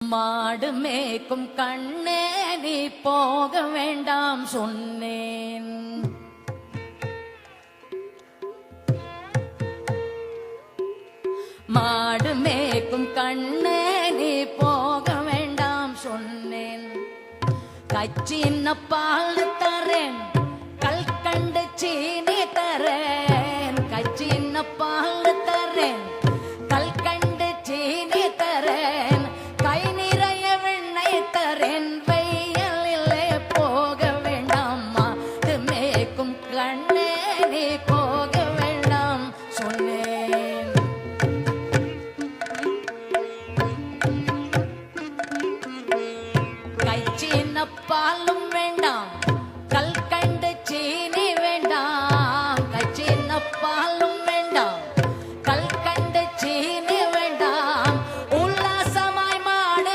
மாடு மேய்க்கும் கண்ணே நீ போக வேண்டாம் சொன்னேன். மாடு மேய்க்கும் கண்ணே நீ போக வேண்டாம் சொன்னேன். கச்சின்ன பால் தரேன், கல்கண்டு சீனி தரேன். கச்சின்ன பால் தரேன், கல்கண்டு சீனி தரேன். கை நிறைய வெண்ணெய் தரேன், வெயிலிலே போக வேண்டாம். மாடு மேய்க்கும் கண்ணே நீ போக வேண்டாம் சொன்னேன். கச்சின்ன பால்